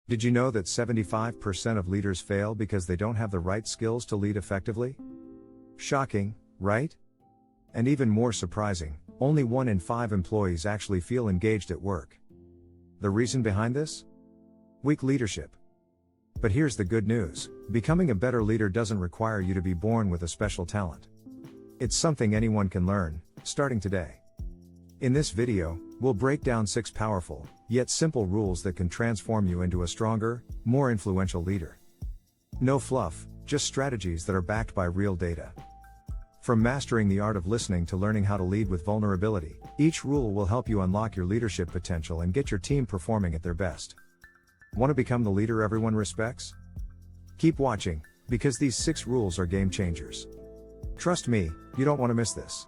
Did you know that 75% of leaders fail because they don't have the right skills to lead effectively? Shocking, right? And even more surprising, only 1 in 5 employees actually feel engaged at work. The reason behind this? Weak leadership. But here's the good news: becoming a better leader doesn't require you to be born with a special talent. It's something anyone can learn, starting today. In this video, we'll break down 6 powerful, yet simple rules that can transform you into a stronger, more influential leader. No fluff, just strategies that are backed by real data. From mastering the art of listening to learning how to lead with vulnerability, each rule will help you unlock your leadership potential and get your team performing at their best. Want to become the leader everyone respects? Keep watching, because these 6 rules are game changers. Trust me, you don't want to miss this.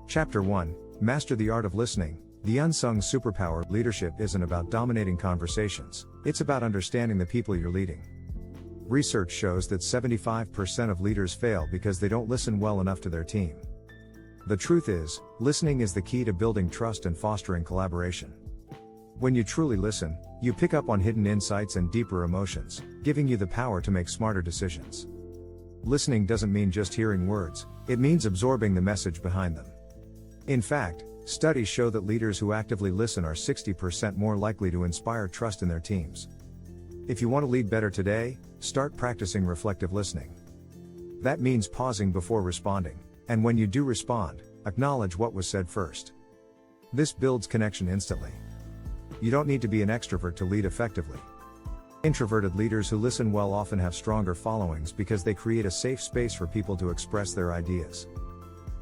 Chapter 1: Master the art of listening. The unsung superpower. Leadership isn't about dominating conversations, it's about understanding the people you're leading. Research shows that 75% of leaders fail because they don't listen well enough to their team. The truth is, listening is the key to building trust and fostering collaboration. When you truly listen, you pick up on hidden insights and deeper emotions, giving you the power to make smarter decisions. Listening doesn't mean just hearing words, it means absorbing the message behind them. In fact, studies show that leaders who actively listen are 60% more likely to inspire trust in their teams. If you want to lead better today, start practicing reflective listening. That means pausing before responding, and when you do respond, acknowledge what was said first. This builds connection instantly. You don't need to be an extrovert to lead effectively. Introverted leaders who listen well often have stronger followings because they create a safe space for people to express their ideas.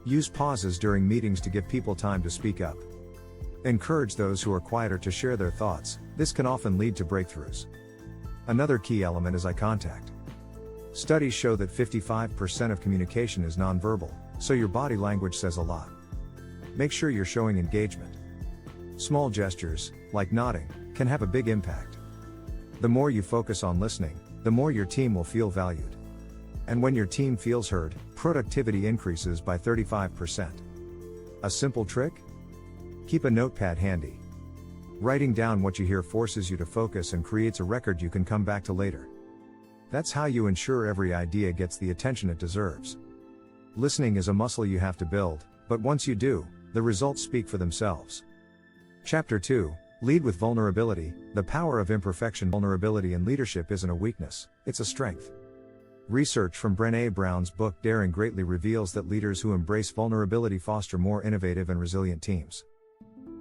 Use pauses during meetings to give people time to speak up. Encourage those who are quieter to share their thoughts, this can often lead to breakthroughs. Another key element is eye contact. Studies show that 55% of communication is nonverbal, so your body language says a lot. Make sure you're showing engagement. Small gestures, like nodding, can have a big impact. The more you focus on listening, the more your team will feel valued. And when your team feels heard, productivity increases by 35%. A simple trick? Keep a notepad handy. Writing down what you hear forces you to focus and creates a record you can come back to later. That's how you ensure every idea gets the attention it deserves. Listening is a muscle you have to build, but once you do, the results speak for themselves. Chapter 2: Lead with vulnerability. The power of imperfection. Vulnerability in leadership isn't a weakness, it's a strength. Research from Brené Brown's book Daring Greatly reveals that leaders who embrace vulnerability foster more innovative and resilient teams.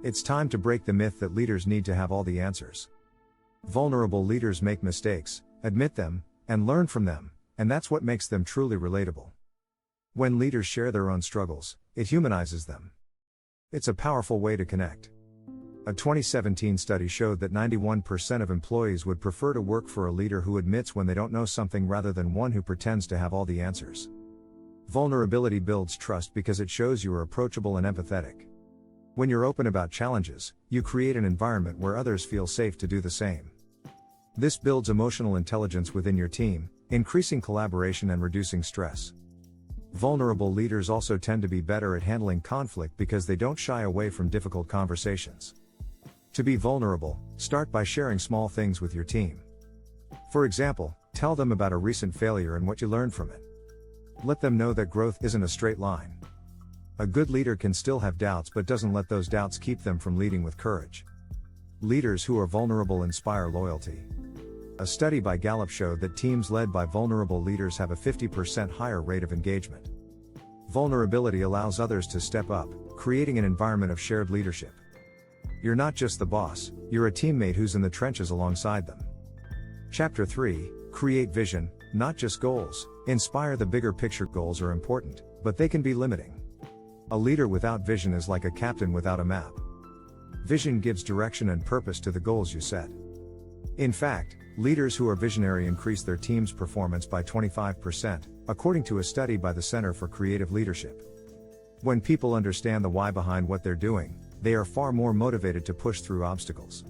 It's time to break the myth that leaders need to have all the answers. Vulnerable leaders make mistakes, admit them, and learn from them, and that's what makes them truly relatable. When leaders share their own struggles, it humanizes them. It's a powerful way to connect. A 2017 study showed that 91% of employees would prefer to work for a leader who admits when they don't know something rather than one who pretends to have all the answers. Vulnerability builds trust because it shows you are approachable and empathetic. When you're open about challenges, you create an environment where others feel safe to do the same. This builds emotional intelligence within your team, increasing collaboration and reducing stress. Vulnerable leaders also tend to be better at handling conflict because they don't shy away from difficult conversations. To be vulnerable, start by sharing small things with your team. For example, tell them about a recent failure and what you learned from it. Let them know that growth isn't a straight line. A good leader can still have doubts but doesn't let those doubts keep them from leading with courage. Leaders who are vulnerable inspire loyalty. A study by Gallup showed that teams led by vulnerable leaders have a 50% higher rate of engagement. Vulnerability allows others to step up, creating an environment of shared leadership. You're not just the boss, you're a teammate who's in the trenches alongside them. Chapter 3: Create vision, not just goals. Inspire the bigger picture. Goals are important, but they can be limiting. A leader without vision is like a captain without a map. Vision gives direction and purpose to the goals you set. In fact, leaders who are visionary increase their team's performance by 25%, according to a study by the Center for Creative Leadership. When people understand the why behind what they're doing, they are far more motivated to push through obstacles.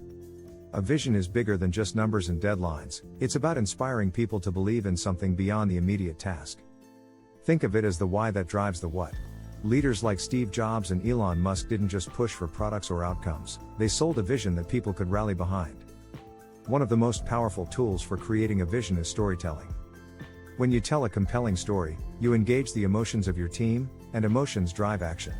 A vision is bigger than just numbers and deadlines, it's about inspiring people to believe in something beyond the immediate task. Think of it as the why that drives the what. Leaders like Steve Jobs and Elon Musk didn't just push for products or outcomes, they sold a vision that people could rally behind. one of the most powerful tools for creating a vision is storytelling. When you tell a compelling story, you engage the emotions of your team, and emotions drive action.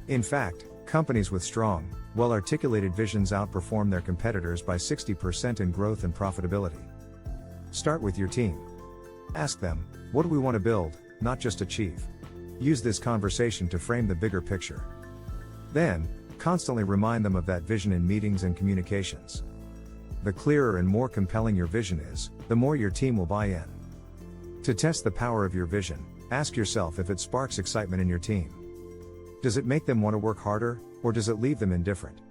In fact, companies with strong, well-articulated visions outperform their competitors by 60% in growth and profitability. Start with your team. Ask them, what do we want to build, not just achieve? Use this conversation to frame the bigger picture. Then, constantly remind them of that vision in meetings and communications. The clearer and more compelling your vision is, the more your team will buy in. To test the power of your vision, ask yourself if it sparks excitement in your team. Does it make them want to work harder, or does it leave them indifferent?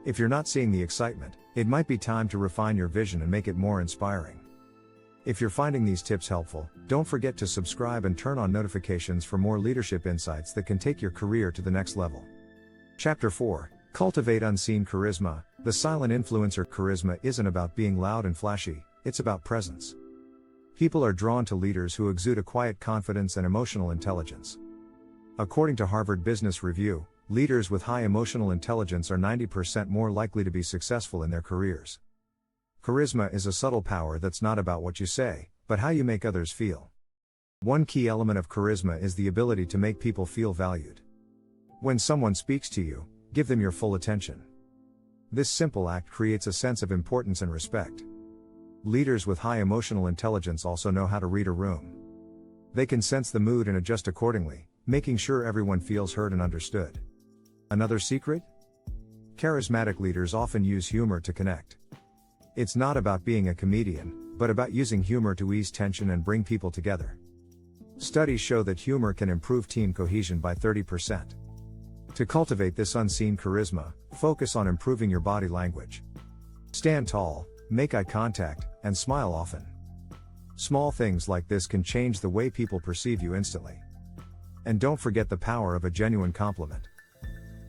If you're not seeing the excitement, it might be time to refine your vision and make it more inspiring. If you're finding these tips helpful, don't forget to subscribe and turn on notifications for more leadership insights that can take your career to the next level. Chapter 4: Cultivate Unseen Charisma. The silent influencer. Charisma isn't about being loud and flashy, it's about presence. People are drawn to leaders who exude a quiet confidence and emotional intelligence. According to Harvard Business Review, leaders with high emotional intelligence are 90% more likely to be successful in their careers. Charisma is a subtle power that's not about what you say, but how you make others feel. One key element of charisma is the ability to make people feel valued. When someone speaks to you, give them your full attention. This simple act creates a sense of importance and respect. Leaders with high emotional intelligence also know how to read a room. They can sense the mood and adjust accordingly, making sure everyone feels heard and understood. Another secret? Charismatic leaders often use humor to connect. It's not about being a comedian, but about using humor to ease tension and bring people together. Studies show that humor can improve team cohesion by 30%. To cultivate this unseen charisma, focus on improving your body language. Stand tall, make eye contact, and smile often. Small things like this can change the way people perceive you instantly. And don't forget the power of a genuine compliment.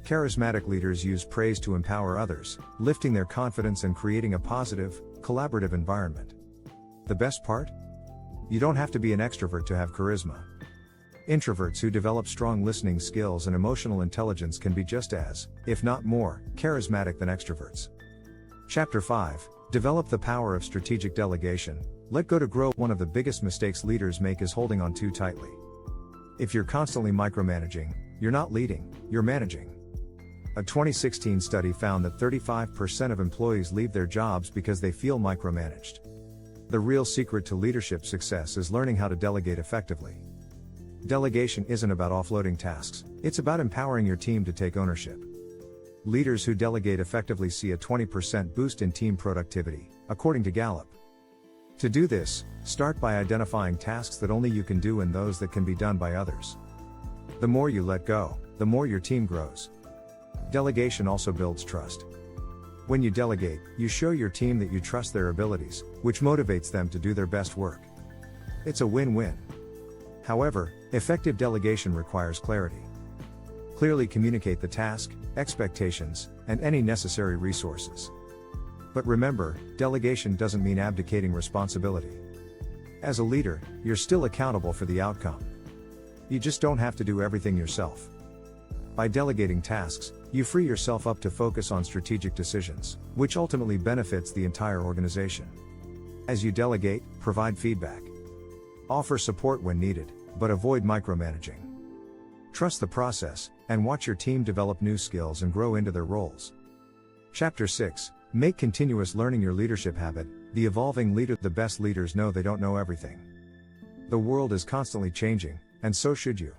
Charismatic leaders use praise to empower others, lifting their confidence and creating a positive, collaborative environment. The best part? You don't have to be an extrovert to have charisma. Introverts who develop strong listening skills and emotional intelligence can be just as, if not more, charismatic than extroverts. Chapter 5: Develop the power of strategic delegation. Let go to grow. One of the biggest mistakes leaders make is holding on too tightly. If you're constantly micromanaging, you're not leading, you're managing. A 2016 study found that 35% of employees leave their jobs because they feel micromanaged. The real secret to leadership success is learning how to delegate effectively. Delegation isn't about offloading tasks, it's about empowering your team to take ownership. Leaders who delegate effectively see a 20% boost in team productivity, according to Gallup. To do this, start by identifying tasks that only you can do and those that can be done by others. The more you let go, the more your team grows. Delegation also builds trust. When you delegate, you show your team that you trust their abilities, which motivates them to do their best work. It's a win-win. However, effective delegation requires clarity. Clearly communicate the task, expectations, and any necessary resources. But remember, delegation doesn't mean abdicating responsibility. As a leader, you're still accountable for the outcome. You just don't have to do everything yourself. By delegating tasks, you free yourself up to focus on strategic decisions, which ultimately benefits the entire organization. As you delegate, provide feedback. Offer support when needed, but avoid micromanaging. Trust the process, and watch your team develop new skills and grow into their roles. Chapter 6: Make continuous learning your leadership habit. The evolving leader. The best leaders know they don't know everything. The world is constantly changing, and so should you.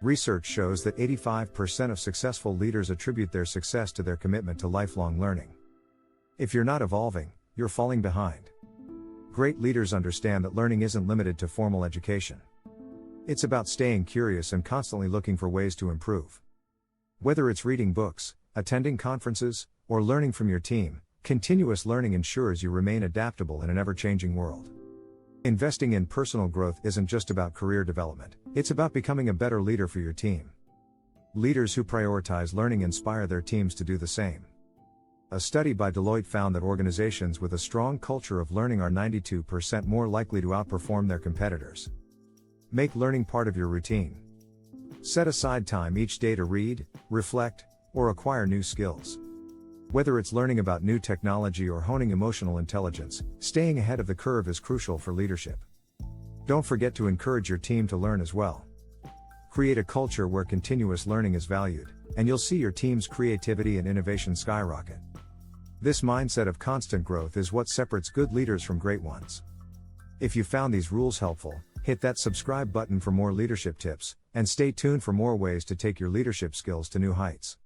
Research shows that 85% of successful leaders attribute their success to their commitment to lifelong learning. If you're not evolving, you're falling behind. Great leaders understand that learning isn't limited to formal education. It's about staying curious and constantly looking for ways to improve. Whether it's reading books, attending conferences, or learning from your team, continuous learning ensures you remain adaptable in an ever-changing world. Investing in personal growth isn't just about career development, it's about becoming a better leader for your team. Leaders who prioritize learning inspire their teams to do the same. A study by Deloitte found that organizations with a strong culture of learning are 92% more likely to outperform their competitors. Make learning part of your routine. Set aside time each day to read, reflect, or acquire new skills. Whether it's learning about new technology or honing emotional intelligence, staying ahead of the curve is crucial for leadership. Don't forget to encourage your team to learn as well. Create a culture where continuous learning is valued, and you'll see your team's creativity and innovation skyrocket. This mindset of constant growth is what separates good leaders from great ones. If you found these rules helpful, hit that subscribe button for more leadership tips, and stay tuned for more ways to take your leadership skills to new heights.